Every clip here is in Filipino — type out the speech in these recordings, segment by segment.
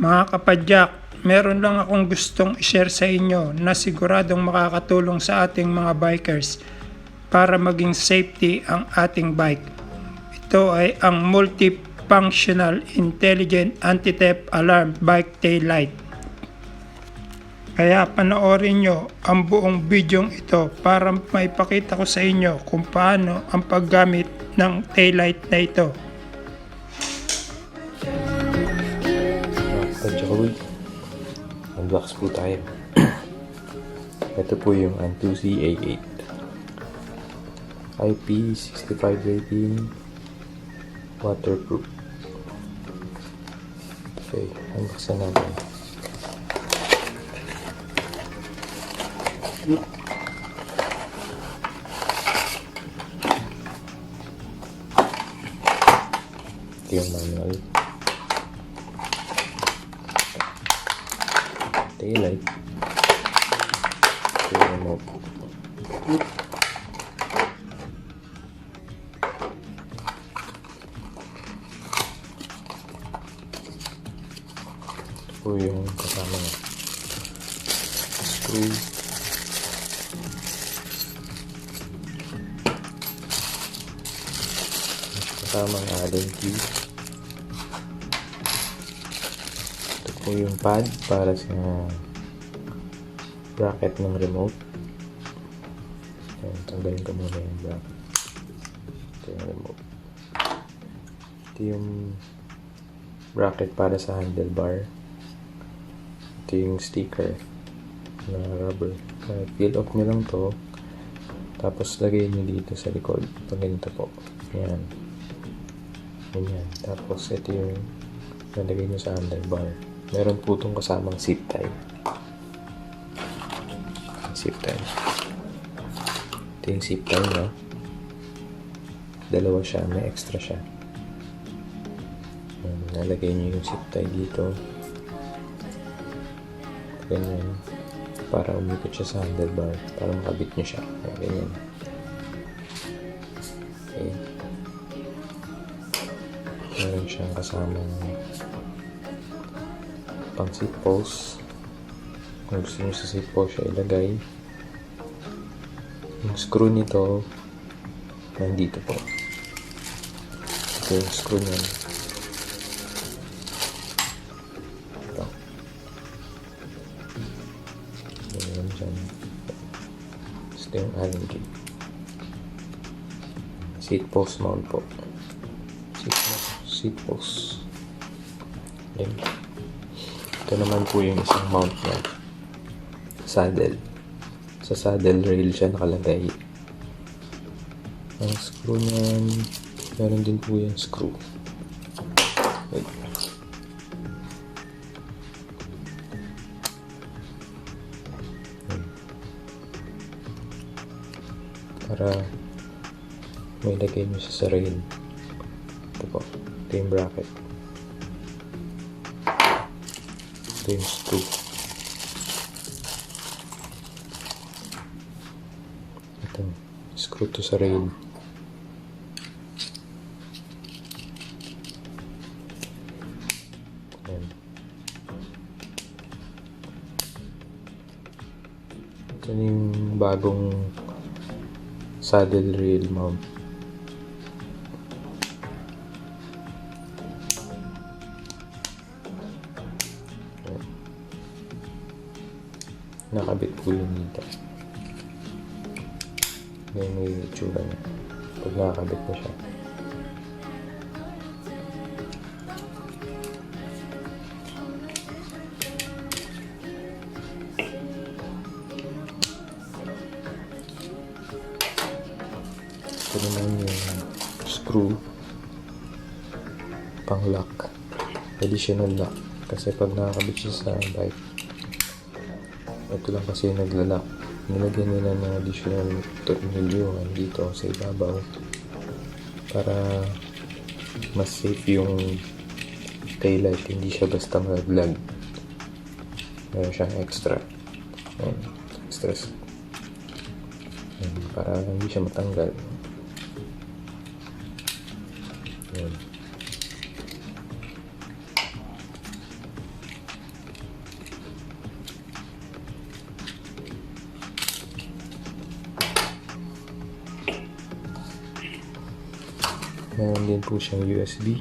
Mga kapadyak, meron lang akong gustong i-share sa inyo na siguradong makakatulong sa ating mga bikers para maging safety ang ating bike. Ito ay ang multifunctional intelligent anti-theft alarm bike tail light. Kaya panoorin nyo ang buong bidyong ito para maipakita ko sa inyo kung paano ang paggamit ng tail light na ito. Unbox po tayo. Ito po yung ANTUSI A8 IP65 rating, waterproof. Okay, unboxan natin. Ito yung manual. Taillight. Ito yung remote. Ito po yung kasama na screw. Kasama ang Allen key. Ito po yung pad para sa bracket ng remote. Ayan, tanggalin ko muna yung bracket. Ito yung remote. Ito yung bracket para sa handlebar. Ito yung sticker na rubber. Peel off nyo lang to, tapos lagay nyo dito sa likod pag ganito po. Ayan. Ayan. Tapos ito yung nalagay nyo sa handlebar. Meron po itong kasamang zip tie. Zip tie. Ito yung zip tie na. Dalawa siya. May extra siya. Nalagay nyo yung zip tie dito. Ganyan. Para umikot siya sa handlebar. Para makabit nyo siya. Ganyan. Okay. Meron siyang kasamang pang seat post. Kung gusto nyo sa seat post siya ilagay. Yung screw nito nandito po. Ito yung screw niya. Ito. Ayan dyan. Ito yung Allen key. Seat post mount po. Seat post. Ayan. Ito naman po yung isang mount niya. Saddle. Sa saddle rail siya nakalagay. Ang screw niyan, meron din po yung screw. Wait. Para may lagay nyo sa rail. Ito po. Ito yung bracket. Ito yung screw. Ito. Screw to sa rail. Ayan. Ito yung bagong saddle rail mount. Nakabit po yun dito. Ngayon may itsura niya pag nakakabit mo siya. Ito naman yung screw pang lock, additional lock, kasi pag nakakabit siya sa bike, ito lang kasi yung naglalak. Nilagyan nila ng additional tornilyo dito sa ibabaw para mas safe yung taillight, hindi siya basta malaglag. Meron siyang extra extras para hindi siya matanggal. Ayan. Meron din po siyang USB.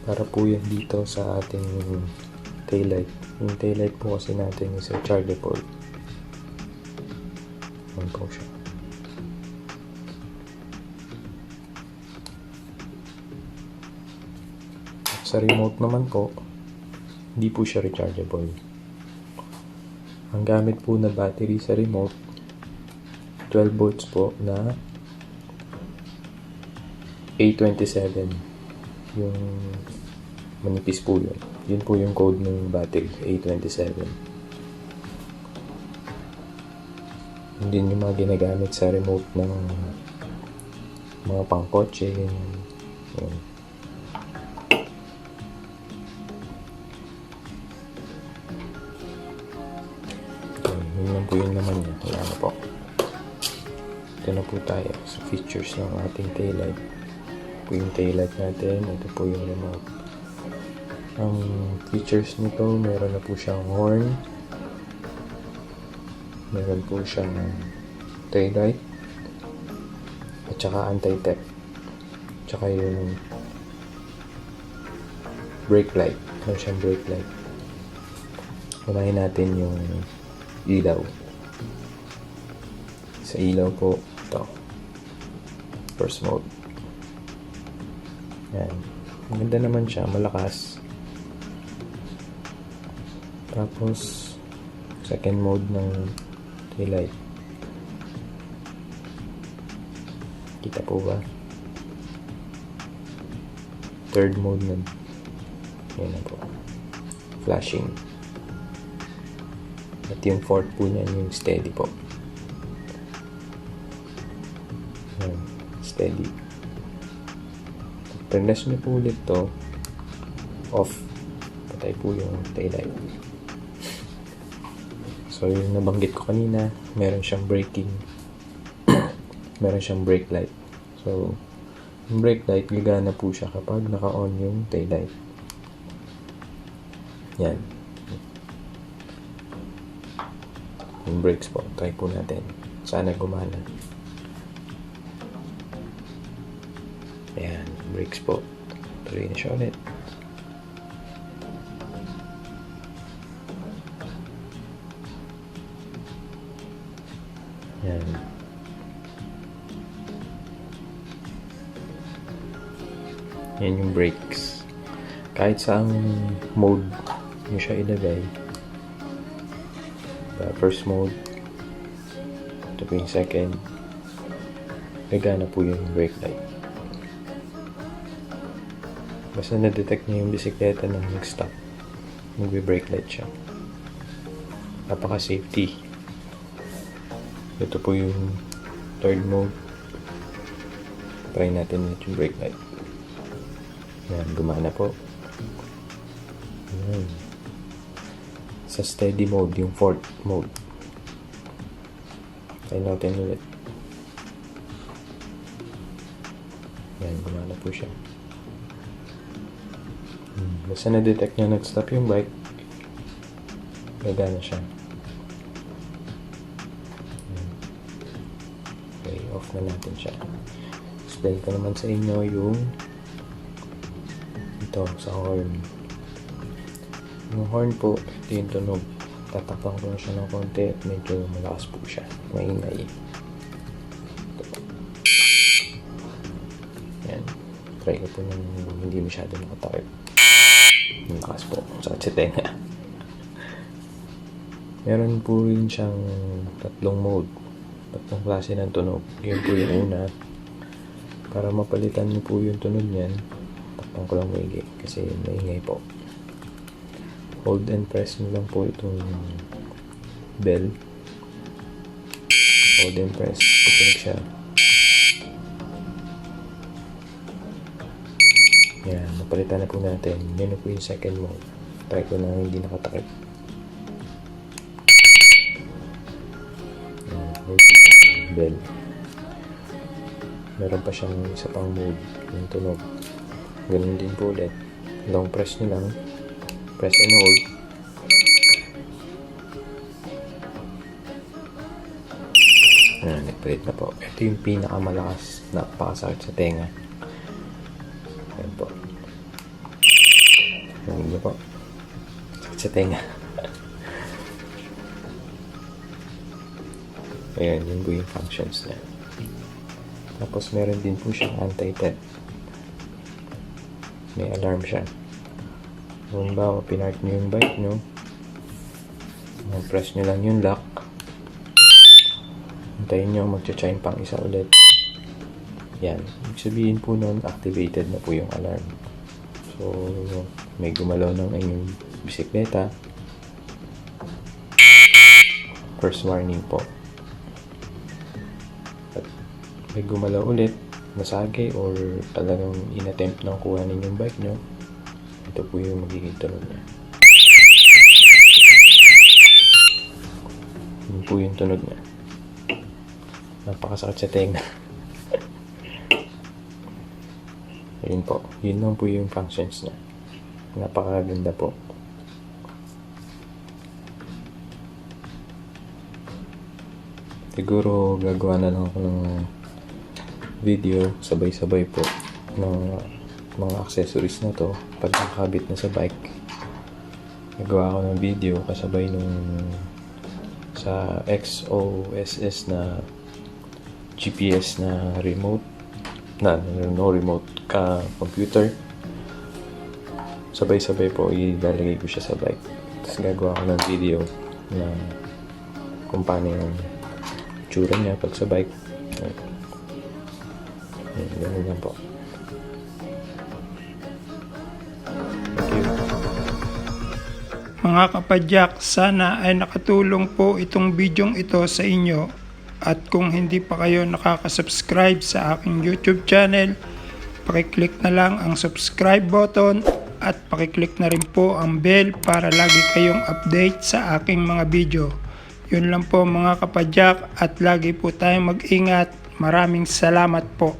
Para po yan dito sa ating taillight. Yung taillight po kasi natin is rechargeable. Yan po siya. At sa remote naman po, hindi po siya rechargeable. Ang gamit po na battery sa remote, 12 volts po na A27. Yung manipis po yun. Yun po yung code ng battery, A27. Hindi yung mga ginagamit sa remote ng mga pangkotse. Yun. Yun lang po yung naman niya. Wala na po. Ito na po tayo sa features ng ating taillight. Po yung taillight natin. Ito po yung remote. Ang features nito, meron na po siyang horn. Meron po siyang taillight. At saka anti-tep. Tsaka yung brake light. Meron siyang brake light. Unahin natin yung ilaw. Sa ilaw po, ito. First mode. Yan. Maganda naman siya, malakas. Tapos, second mode ng taillight. Kita po ba? Third mode nun. Yan na po. Flashing. At yung fourth po niyan, yung steady po. Yan. Steady. Press nyo po ulit to, off. Patay po yung taillight. So, yung nabanggit ko kanina, meron siyang braking. Meron siyang brake light. So, yung brake light, gagana po siya kapag naka-on yung taillight. Yan. Yung brakes po, try po natin. Sana gumana. Ayan, brakes po. Tuloy na siya ulit. Ayan. Yan yung brakes. Kahit saang mode nyo siya ilagay. First mode. Ito po yung second. Gagana po yung brake light. Basta na-detect niya yung bisikleta na nag-stop, magbe-brake light siya. Napaka-safety. Ito po yung third mode. Try natin ulit yung brake light. Yan, gumana po. Yan. Sa steady mode, yung fourth mode. Try natin ulit. Yan, gumana po siya. Basta na-detect niya nag-stop yung bike, gagana siya. Okay, off na natin siya. Explain ko naman sa inyo yung ito sa horn. Yung horn po, ito yung tunog. Tatakpan ko na siya ng konti at medyo malakas po siya. Maingay. Yan. Try ko po nang hindi masyado nakatakip. Malakas po. Sakit sa tenga. Meron po rin siyang tatlong mode. Tatlong klase ng tunog. Yun po yung una. Para mapalitan niyo po yung tunog niyan, takpan ko lang maigi kasi maingay po. Hold and press nyo lang po itong bell. Hold and press. Tutunog siya. Yan, napalitan na po natin. Yan na po yung second mode. Try ko na hindi nakatakip. Yan, hold yung bell. Meron pa siyang isa pang mode, yung tunog. Ganun din po ulit. Long press nyo lang. Press and hold. Nag-plate na po. Ito yung pinakamalakas na pakasakit sa tenga. Ayan po. Ayan nyo po. Sakit sa tenga. Ayan, yun po yung functions niya. Tapos meron din po siyang anti-theft. May alarm siya. Kung ba, pinark nyo yung bike nyo, press nyo lang yung lock. Hintayin nyo, mag-chime pang isa ulit. Yan. Ibig sabihin po nun, activated na po yung alarm. So, may gumalaw ng inyong bisikleta. First warning po. At may gumalaw ulit, nasagi, or talagang inattempt na kuhanin yung bike nyo. Ito po yung magiging tunog niya. Yun po yung tunog niya. Napakasakit sa tenga. Yun po. Yun lang po yung functions niya. Napakaganda po. Siguro gagawa na lang ako ng video sabay-sabay po ng mga accessories na to pag nakakabit na sa bike. Gagawa ako ng video kasabay nung sa XOSS na GPS na remote no remote computer. Sabay-sabay po ilalagay ko siya sa bike. Tapos gagawa ko ng video na kung paano yung tsura niya pag sa bike. Ganun lang po. Thank you. Mga kapadyak, sana ay nakatulong po itong bidyong ito sa inyo. At kung hindi pa kayo nakaka-subscribe sa aking YouTube channel, pakiclick na lang ang subscribe button at pakiclick na rin po ang bell para lagi kayong update sa aking mga video. Yun lang po mga kapadyak, at lagi po tayong mag-ingat. Maraming salamat po.